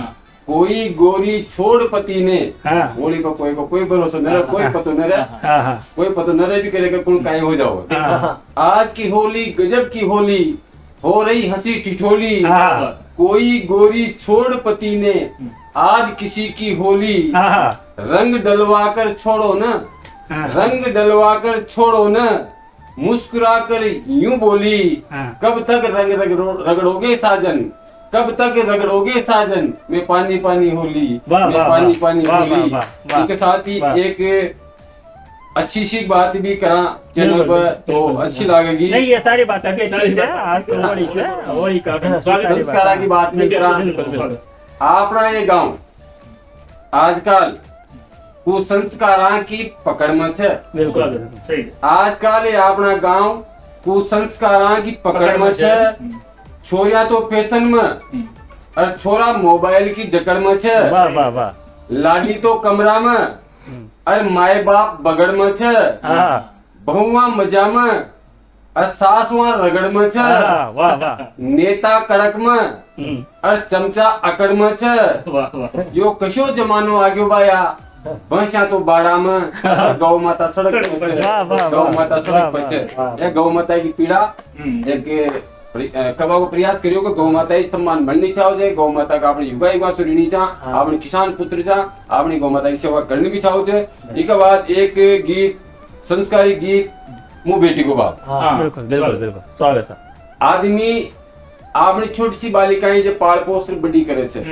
Speaker 3: कोई गोरी छोड़ पति ने
Speaker 2: हाँ
Speaker 3: होली को कोई भरोसा न रहे कोई पतो न रहे
Speaker 2: हाँ हाँ
Speaker 3: कोई पतो न रहे भी करेगा कौन काय हो जाओ
Speaker 2: हाँ
Speaker 3: आज की होली गजब की होली हो रही हंसी ठिठोली
Speaker 2: हाँ
Speaker 3: कोई गोरी छोड़ पति ने आज किसी की होली
Speaker 2: हाँ
Speaker 3: रंग डलवा कर छोड़ो न
Speaker 2: हाँ
Speaker 3: रंग डलवा कर छोड़ो न मुस्कुरा कर यूं बोली
Speaker 2: हाँ।
Speaker 3: कब तक रगड़ोगे साजन कब तक रगड़ोगे साजन मैं पानी पानी होली
Speaker 2: वाह,
Speaker 3: मैं
Speaker 2: वाह,
Speaker 3: पानी
Speaker 2: वाह,
Speaker 3: पानी
Speaker 2: वाह,
Speaker 3: होली
Speaker 2: वाह, वाह,
Speaker 3: इसके साथ ही
Speaker 2: वाह।
Speaker 3: एक अच्छी सी बात भी करा चैनल
Speaker 2: बिल्कुल,
Speaker 3: पर
Speaker 2: बिल्कुल,
Speaker 3: तो
Speaker 2: बिल्कुल,
Speaker 3: अच्छी
Speaker 2: बिल्कुल।
Speaker 3: लगेगी
Speaker 2: नहीं ये सारी बातें भी अच्छी
Speaker 4: सारी
Speaker 2: है
Speaker 4: बातें।
Speaker 2: आज तो होली है होली का भी
Speaker 4: स्वागत,
Speaker 2: सारी
Speaker 3: संस्कारा की बात नहीं करा
Speaker 2: बिल्कुल, बिल्कुल।
Speaker 3: अपना ये गांव आजकल कुसंस्कारा की पकड़ में है
Speaker 2: बिल्कुल
Speaker 4: स्वागत सही
Speaker 3: आजकल ये अपना गांव कुसंस्कारा की पकड़ में है छोरिया तो फैशन में और छोरा मोबाइल की जकड़ में है
Speaker 2: वाह वाह वाह
Speaker 3: लाडी तो कमरा में और माए बाप बगड़ में है
Speaker 2: हाँ
Speaker 3: बहुआ मजा में और सास वहां रगड़ में है
Speaker 2: हाँ, वाह वाह
Speaker 3: नेता कड़क में
Speaker 2: हम्म,
Speaker 3: और चमचा अकड़ में है
Speaker 4: वाह वाह
Speaker 3: यो कशो जमानो आग्यो बाया भैंसा तो बाड़ा में और गौ माता सड़क
Speaker 4: सड़क
Speaker 3: पर
Speaker 4: पर
Speaker 3: है।
Speaker 2: वाह, वाह,
Speaker 3: गौ
Speaker 2: वाह,
Speaker 3: माता
Speaker 2: वाह,
Speaker 3: सड़क पर
Speaker 2: वाह,
Speaker 3: है
Speaker 2: वाह।
Speaker 3: ये गौ माता की पीड़ा एक कबा को प्रयास करियो कि गौ माता ही सम्मान बननी चाहो जे गौ माता का अपने युगा युगा सुरीनी चा अपने किसान पुत्र चा अपनी गौ माता की सेवा करनी भी चाहो जे इसके बाद एक गीत संस्कारी गीत मुंह बेटी को बात
Speaker 4: हाँ
Speaker 2: बिल्कुल बिल्कुल बिल्कुल स्वागत सर
Speaker 3: आदमी अपनी छोटी सी बालिकाएं जो पाल पोस बड़ी करे छे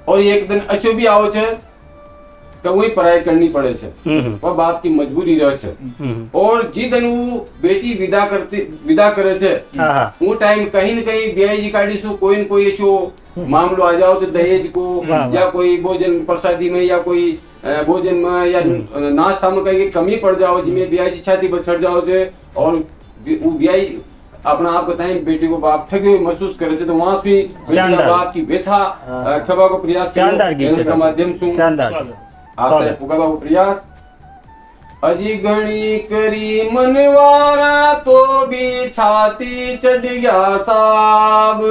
Speaker 3: और एक दिन अशो भी आओ छे तो वही पढ़ाई करनी पड़े छे वह बाप की मजबूरी रहे छे और जी दिन वो बेटी विदा करे छे
Speaker 2: हाँ हाँ
Speaker 3: वो टाइम कहीं न कहीं ब्याह जी काढ़ी सो कोई न कोई ऐसो मामलो आ जाओ तो दहेज को
Speaker 2: वाह,
Speaker 3: या कोई भोजन प्रसादी में या कोई भोजन में या नाश्ता में कहीं कमी पड़ जाओ जिसमें ब्याह जी छाती पर चढ़ जाओ छे और वो ब्याई अपना आप बताएं बेटी को बाप ठगे महसूस करे थे तो वहां से
Speaker 2: शानदार।
Speaker 3: बाप की व्यथा खबा को प्रयास
Speaker 2: शानदार गीत
Speaker 3: के माध्यम से
Speaker 2: शानदार
Speaker 3: आपने पुकारा को प्रयास अजी गणी करी मनवारा तो भी छाती चढ़ गया साब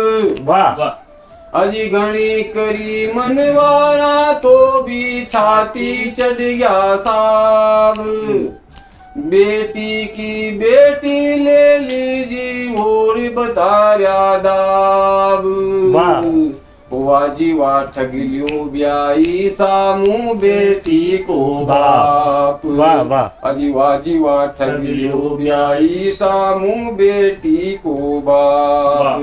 Speaker 2: वाह
Speaker 3: अजी गणी करी मनवारा तो भी छाती चढ़ गया साब बेटी की बेटी ले लीजी और बताया दाब
Speaker 2: वाह।
Speaker 3: वाजी वाह ठग लियो ब्याई सामू बेटी को बाप
Speaker 2: वाह वाह
Speaker 3: अजी वाजी वाह ठग लियो ब्याई सामू बेटी को बाप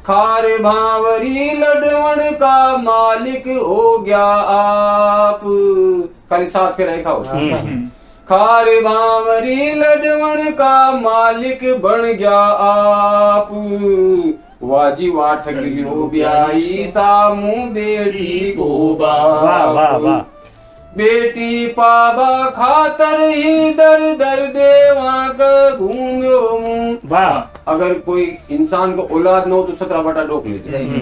Speaker 3: खार भावरी लडवण का मालिक हो गया आप कल साथ के रहे खाओ खार भावरी लडवण का मालिक बन गया आप वाजी वाह ठग लियो ब्याई सामू बेटी को
Speaker 2: वाह वाह वाह
Speaker 3: बेटी पाबा खातर ही दर दर देवा का घूम्यो मुंह
Speaker 2: वाह
Speaker 3: अगर कोई इंसान को औलाद न हो तो 17 बटा डोक लीजिए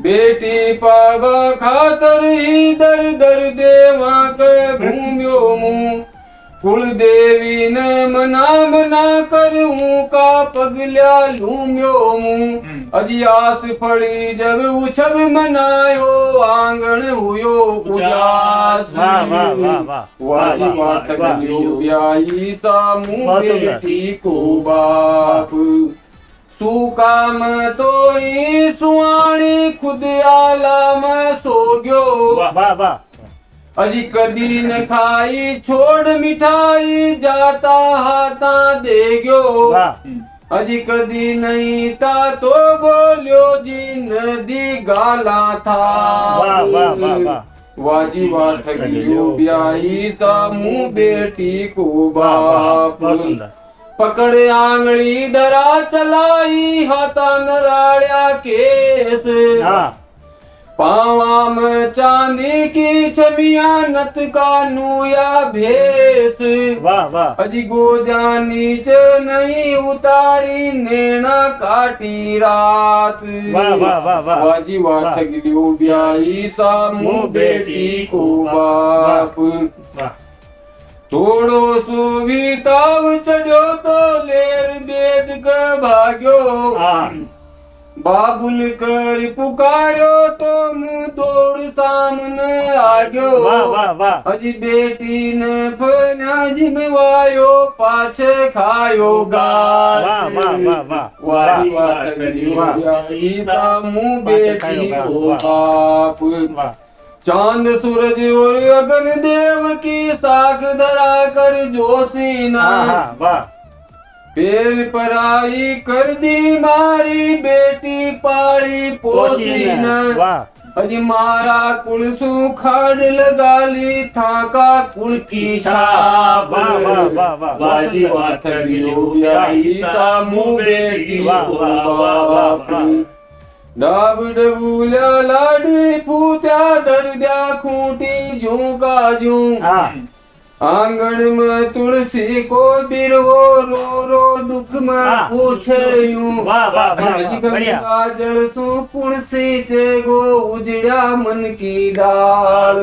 Speaker 3: बेटी पाबा खातर ही दर दर देवा का घूम्यो मुंह कुल देवी ने मना मना कर का पगल्या लूम्यो मुंह अजी आस पड़ी जब उछब मनायो आंगन हुयो उजास
Speaker 2: वाह वाह वाह वाह
Speaker 3: वाही वाट गयो ब्याई सामू
Speaker 2: बहुत सुंदर।
Speaker 3: बेटी को बाप सुकाम तो ही सुआणी खुद आला में सो गयो
Speaker 2: वाह वाह
Speaker 3: अजी कदी न खाई छोड़ मिठाई जाता हाथा दे गयो
Speaker 2: वाह
Speaker 3: अजी कदी नहीं था तो बोलियो जी नदी गाला था
Speaker 2: वाह वाह वाह वाह
Speaker 3: वाजी वाह ठग लियो ब्याई सामू बेटी को बाप
Speaker 2: बहुत सुंदर
Speaker 3: पकड़ आंगली दरा चलाई हाथा नराड़िया केस
Speaker 2: हाँ
Speaker 3: पावा में चांदी की छमिया नत का नूया भेस
Speaker 2: वाह वाह
Speaker 3: अजी गोजा नीचे नहीं उतारी नैना काटी रात
Speaker 2: वाह वाह वाह वाह
Speaker 3: वाजी वाह
Speaker 2: वाह।
Speaker 3: ठग लियो ब्याई सामू बेटी को बाप
Speaker 2: वाह
Speaker 3: थोड़ो सुविताव चढ़ो तो लेर बेद का भाग्यो
Speaker 2: हाँ
Speaker 3: बाबुल कर पुकारो तो मुंह दौड़ सामने आग्यो
Speaker 2: वाह वाह वाह
Speaker 3: अजी बेटी ने फना जिमवायो पाछे खायो गास
Speaker 2: वाह वाह वाह वाह
Speaker 3: वाही वाह करियो ब्याई सामू बेटी को बाप
Speaker 2: वाह
Speaker 3: चांद सूरज और अगन देव की साख धरा कर जोशीना
Speaker 2: हाँ वाह
Speaker 3: पेर पर आई कर दी मारी बेटी पाड़ी पोसीन
Speaker 2: वाह
Speaker 3: अजी मारा कुल सुखाड़ लगा ली था का कुल की छाप
Speaker 2: वाह वाह वाह वाह
Speaker 3: वाजी वाह ठग लियो ब्याई सामू बेटी
Speaker 2: वाह वाह वाह वाह वाह
Speaker 3: डाब डबूल्या लाडी पूत्या दर्द्या खूंटी जू का जू
Speaker 2: हाँ
Speaker 3: आंगन में तुलसी को बिरवो रो रो दुख में पूछे यूं
Speaker 2: वाह वाह वाह बढ़िया
Speaker 3: जड़ सु पुणसी चे गो उजड़ा मन की डाल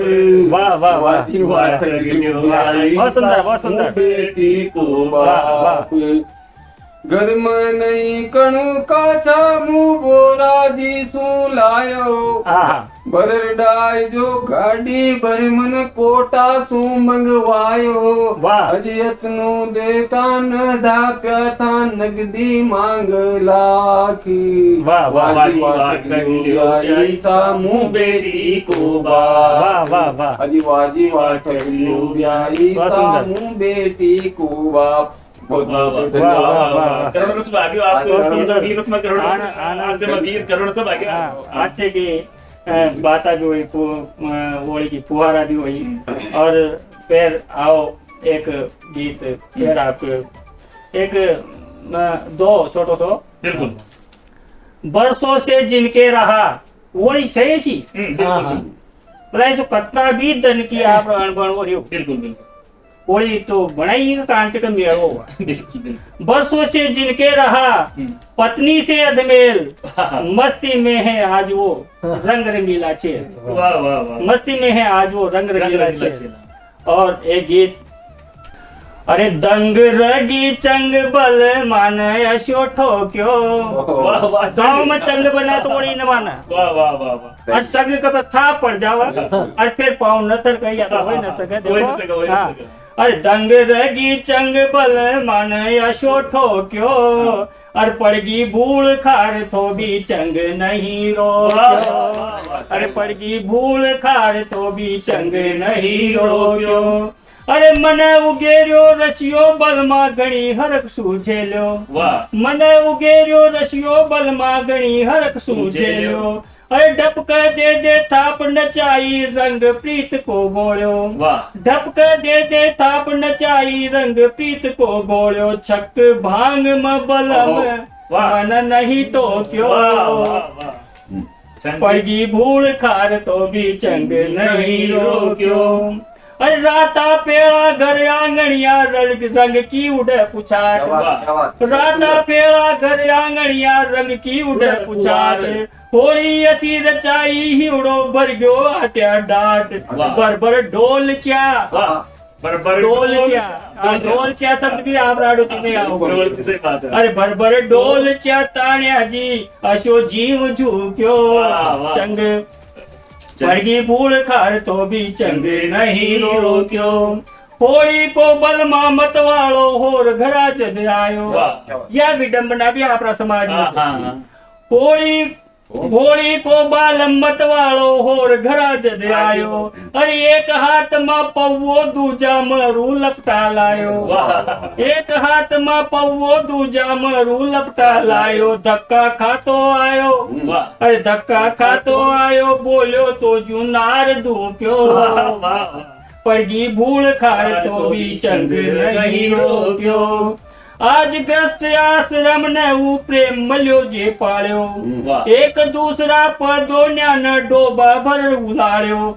Speaker 2: वाह वाह वाह
Speaker 3: वाही वाह ठग लियो ब्याई
Speaker 2: बहुत सुंदर बहुत सुंदर
Speaker 3: बेटी को
Speaker 2: वाह, वाह।
Speaker 3: बाप घर में नहीं कणु काचा मुंह बोरा जी सु लायो
Speaker 2: हाँ
Speaker 3: बर डाय जो गाड़ी भर मन कोटा सु मंगवायो
Speaker 2: वाह
Speaker 3: अजयत नु देता न धाप्या था नगदी मांग लाखी
Speaker 2: वाह वाह
Speaker 3: वाजी वाह ठग लियो ब्याई सामू बेटी को बाप
Speaker 2: वाह वाह वाह
Speaker 3: अजी वाजी वाह ठग लियो ब्याई
Speaker 2: बहुत सुंदर।
Speaker 3: सामू बेटी को बाप बहुत बहुत
Speaker 2: वाह,
Speaker 3: धन्यवाद
Speaker 2: वाह, वाह।
Speaker 4: करोड़ रुपए भाग्य आपको
Speaker 2: बहुत सुंदर।
Speaker 4: वीर उसमें करोड़
Speaker 2: आना
Speaker 4: से वीर करोड़ से भाग्य
Speaker 2: हाँ, आज से की बाता भी हुई होली की फुहारा भी हुई और फिर आओ एक गीत फिर आप एक दो छोटो सो
Speaker 4: बिल्कुल
Speaker 2: बरसों से जिनके रहा होली छे છી
Speaker 1: हाँ हाँ
Speaker 2: બધા શું કતના બી ધન કી આપણો અણબણ વર્યો
Speaker 4: बिल्कुल बिल्कुल
Speaker 2: होली तो बनाई कांच का मेड़ो बरसों से जिनके रहा पत्नी से अधमेल मस्ती में है आज वो रंग रंगीला छेल।
Speaker 4: वाह वाह वाह।
Speaker 2: मस्ती में है आज वो रंग रंगीला छेल। और एक गीत, अरे दंग रगी चंग बल मान अशो ठोक्यो।
Speaker 4: वाह वाह।
Speaker 2: गाँव में चंग बना तो बड़ी न माना
Speaker 4: वाह वाह वाह वाह।
Speaker 2: और चंग का था पड़ जावा और फिर पाँव नतर कही या तो हो न सके।
Speaker 4: हो न सके, हो न
Speaker 2: हाँ।
Speaker 4: सके।
Speaker 2: अरे दंग रगी चंग बल मान अशो ठोक्यो और पड़गी भूल खार तो भी चंग नहीं रोक्यो। अरे पड़गी भूल खार तो भी चंग नहीं रोक्यो। अरे मने उगेर्यो रसियो बलमा घणी हरक सूझेल्यो।
Speaker 4: वाह।
Speaker 2: मने उगेर्यो रसियो बलमा घणी हरक सूझेल्यो। अरे ढपक दे दे थाप नचाई रंग प्रीत को गोळ्यो।
Speaker 4: वाह।
Speaker 2: ढपक दे दे थाप नचाई रंग प्रीत को गोळ्यो। छक भांग म बलम मन नहीं टोक्यो। पड़गी भूल खार तो भी चंग नहीं रोक्यो। अरे राता पेड़ा घर आंगणिया रंग की उड़े पुछाट। राता पेड़ा घर आंगणिया रंग की उड़े पुछाट। होली असी रचाई ही उड़ो भर गयो आट्या डाट। बर ढोल च्या ढोल च्या शब्द भी आप राडो तुम्हें आओगे। अरे बर ढोल च्या ताण्या जी अशो जीव झुक्यो। चंग पड़गी भूल खार तो भी चंग नहीं रोक्यो। होली को बलमा मत वालो होर घरा चद आयो। यह विडंबना भी अपना समाज में है। होली को बाल मत वालो होर घरा जद आयो। अरे एक हाथ मा पौवो दूजा मरू लपटा लायो। एक हाथ मा पौवो दूजा मरू लपटा लायो। धक्का खातो आयो। अरे धक्का खातो आयो बोल्यो तो जुनार धूप्यो। पड़गी भूल खार तो भी चंग नहीं रोक्यो। आज ग्रस्त आश्रम ने ऊ प्रेम मल्यो जे पाळ्यो। एक दूसरा पदोन्या न डोबा भर उलाड़्यो।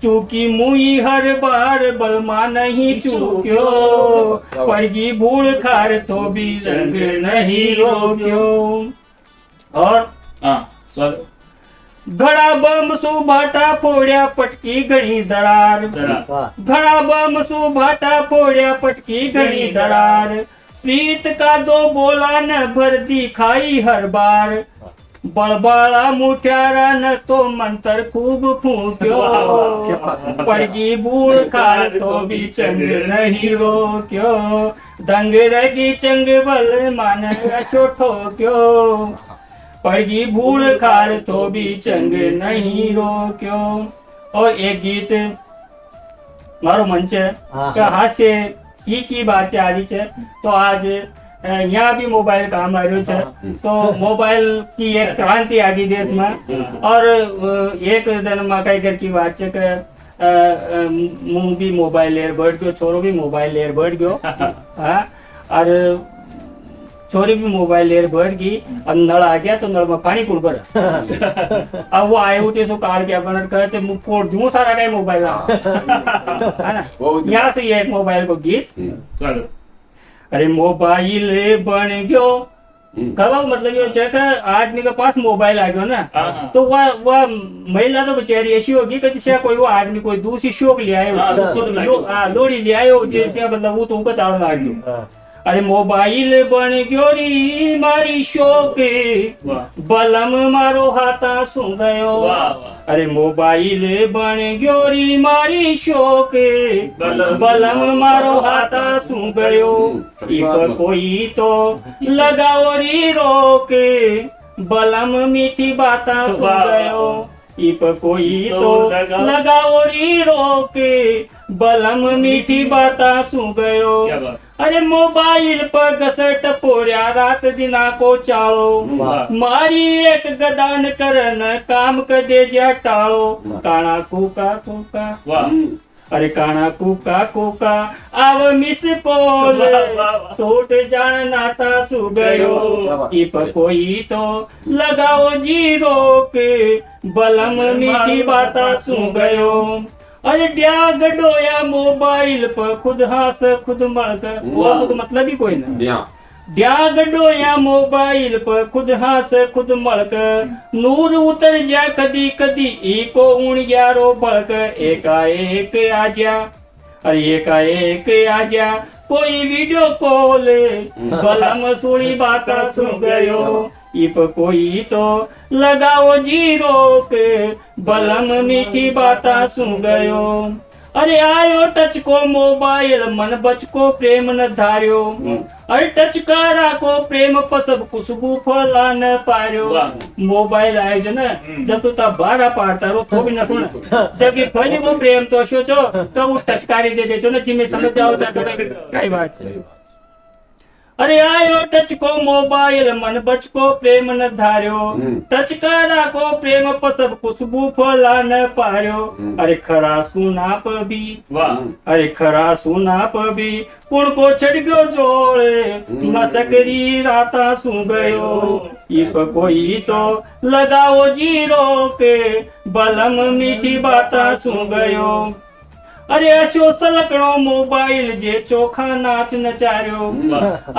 Speaker 2: चूकी मुई हर बार बलमा नहीं चूक्यो। पड़गी भूल खार तो भी रंग नहीं रोक्यो। और घड़ा बम सु भाटा फोड़िया पटकी घणी दरार। घड़ा बम सु भाटा फोड़िया पटकी घणी दरार। प्रीत का दो बोला न भर दिखाई हर बार। बड़बाड़ा मुठ्यारा न तो मंत्र खूब फूक्यो। पड़गी बूढ़ खार तो भी चंग नहीं रोक्यो। दंग रगी चंग बल मान अशो ठोक्यो। पड़गी बूढ़ खार तो भी चंग नहीं रोक्यो। और एक गीत मारो मंच का हास्य की बात आ रही है। तो आज यहाँ भी मोबाइल काम आ रही है। तो मोबाइल की एक क्रांति आ गई देश में। और एक दिन में कई घर की बात है कि मुँह भी मोबाइल लेर बढ़ गयो, छोरो भी मोबाइल लेर बढ़ गयो। हाँ, और छोरी भी मोबाइल लेर बढ़ गई। और नल आ गया तो नल में पानी कुल पर अब वो आए उठे सो कार क्या बनर कहते मुँह फोड़ दूं सारा का मोबाइल है ना। यहाँ से ये एक मोबाइल को गीत। अरे मोबाइल बन गयो कब मतलब ये चेक आदमी के पास मोबाइल आ गयो ना। तो वह महिला तो बेचारी ऐसी होगी कि जैसे कोई वो आदमी कोई दूसरी शोक ले आयो, लोड़ी ले आयो जैसे मतलब वो तो उनका चाल लाग गयो। अरे मोबाइल बन गयो री मारी शोक बलम मारो हाथा सु गयो। अरे मोबाइल बन गयो री मारी शोक बलम मारो हाथा सु गयो। इक कोई तो लगाओ री रोक बलम मीठी बाता सु गयो। इप कोई तो लगाओ री रोक बलम मीठी बाता सु गयो। अरे मोबाइल पर घसट पोर्या रात दिना को चालो। मारी एक गदान करन काम कदे जा टाळो। काना कूका कूका अरे काना कूका कूका आव मिस कॉल टूट जान नाता सु गयो। इप कोई तो लगाओ जी रोक बलम मीठी बाता सु गयो। अरे डया गडोया मोबाइल पर खुद हास खुद मळक वो तो मतलब ही कोई ना डया गडोया मोबाइल पर खुद हास खुद मळक नूर उतर जा कदी कदी एको ऊण ग्यारो बळक एकाएक आजा अरे एकाएक आजा कोई वीडियो कॉल बलम सुनी बात सुन गयो इप कोई तो लगाओ जीरो के बलम मीठी बाता सुन गयो अरे आयो टच को मोबाइल मन बच को प्रेम न धार्यो अरे टच करा को प्रेम पसब खुशबू फला न पार्यो मोबाइल आयो जो न जब तो ता बारा पाड़ता रो तो भी न सुन जबकि फली को प्रेम तो सोचो तो वो टचकारी दे दे जो न जिम्मे समझ जाओ ता कई बात है अरे आयो टच को मोबाइल मन बच को प्रेम न धार्यो टच करा को प्रेम पसब खुशबू फला न पार्यो अरे खरा सुनाप भी अरे खरा सुनाप भी कुण को चढ़ गयो जोड़े मसकरी राता सू गयो इप कोई तो लगाओ जीरो के बलम मीठी बाता सू गयो अरे अशो सलकणो मोबाइल जे चोखा नाच नचार्यो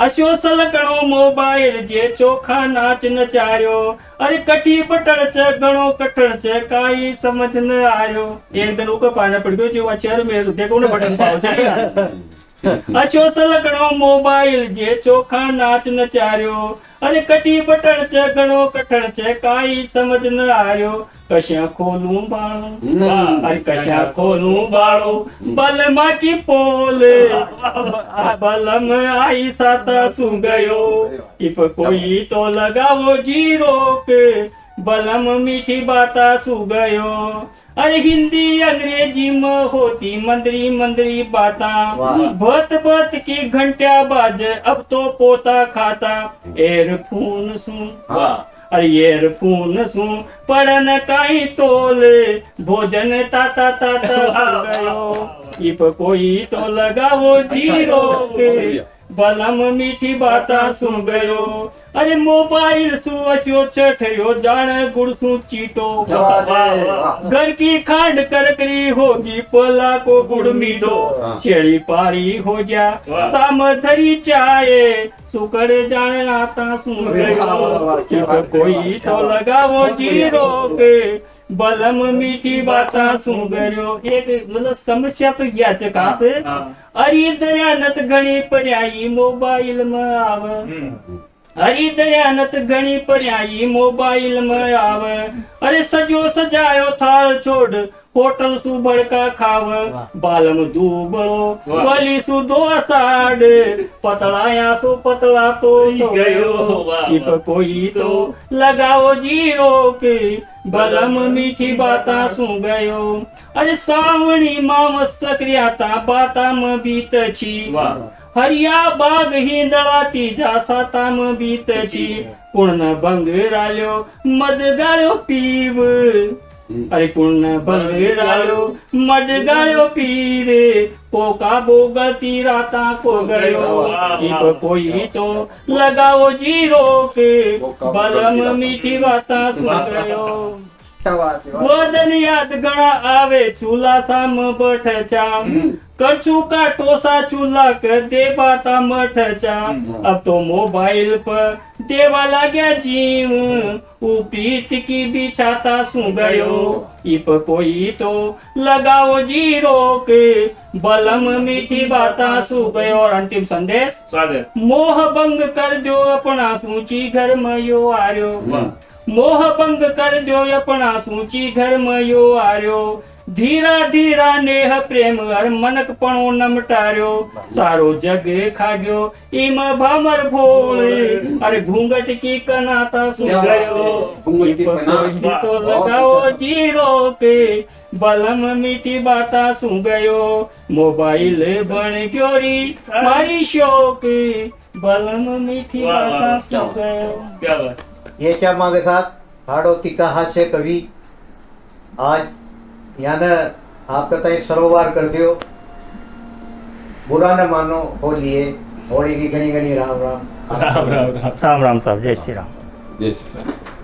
Speaker 2: अशो सलकणो मोबाइल जे चोखा नाच नचार्यो अरे कठी बटण च घणो कठण च काई समझ न आर्यो एक दिन ऊपर पाना पड़ गयो जो अचर में देखो न बटन पाओ चलेगा अशो सलकणो मोबाइल जे चोखा नाच नचार्यो अरे कटी बटण च घणो कठण च काई समझ न आर्यो कशा खोलूं बाणो अरे कशा खोलूं बाणो बलमा की पोल बलम आई साता सू गयो इप कोई तो लगाओ जीरो के बलम मीठी बाता सू गयो अरे हिंदी अंग्रेजी में होती मंदरी मंदरी बाता भत भत की घंटिया बाज अब तो पोता खाता एयरफोन सुन अरे एयरफोन सुन पढ़न काई तोले भोजन ताता ताता हो गयो इप कोई तो लगाओ जीरो के बलम मीठी बाता सुन गयो अरे मोबाइल सु अशो चठरियो जान गुड़ सु चीटो घर की खांड करकरी होगी पोला को गुड़ मीठो शेड़ी पारी हो जा साम धरी चाय सुकड़ जाने आता सुन गयो कोई तो लगाओ जीरो के बलम मीठी बाता सुन गयो एक मतलब समस्या तो यह चका से अरे दरियानत घणी पर्यायी मोबाइल में आव अरे दरियानत घणी पर्यायी मोबाइल में आव अरे सजो सजायो थाल छोड़ होटल सु बड़का खाव बालम दूबड़ो बली सु दो साड पतलाया सु पतला तो गयो इप कोई तो लगाओ जीरो के बलम मीठी बाता सू गयो अरे सावणी माम सक्रियाता बाता म बीत छी हरिया बाग हिंदळा तीजा साता म बीत छी पूर्ण भंग राल्यो मद गाळ्यो पीव अरे पूर्ण भंग राल्यो मद गाळ्यो पीरे पोका बोगळती राता को गयो इप कोई तो लगाओ जीरो के बलम मीठी बाता सू गयो वदन याद गणा आवे चूल्हा साम बठचा करछू का टोसा चूल्हा कर दे बाता मठचा अब तो मोबाइल पर देवा लाग्या जीव उपरीत की बिछाता सू गयो इप कोई तो लगाओ जीरो के बलम मीठी बाता सू गयो और अंतिम संदेश मोह भंग कर दो अपना सूची घर में यो आर्यो मोह भंग कर दो अपना सूची घर में यो आर्यो धीरा धीरा नेह प्रेम हर मनक पणो नमटार्यो सारो जग खाग्यो इम भामर भोले अरे घूंघट की कनाता सु गयो तो लगाओ जीरो के बलम मीठी बाता सु गयो मोबाइल बन गयो री मारी शोक बलम मीठी बाता सु गयो
Speaker 4: क्या बात
Speaker 1: याच्या मागे साथ हाडोती का हास्य कवि आज यानं आपका तय सरोवर कर दियो बुरा न मानो होलिए होली की घनी घनी राम राम
Speaker 2: राम राम साहब जय श्री राम
Speaker 3: जय श्री राम।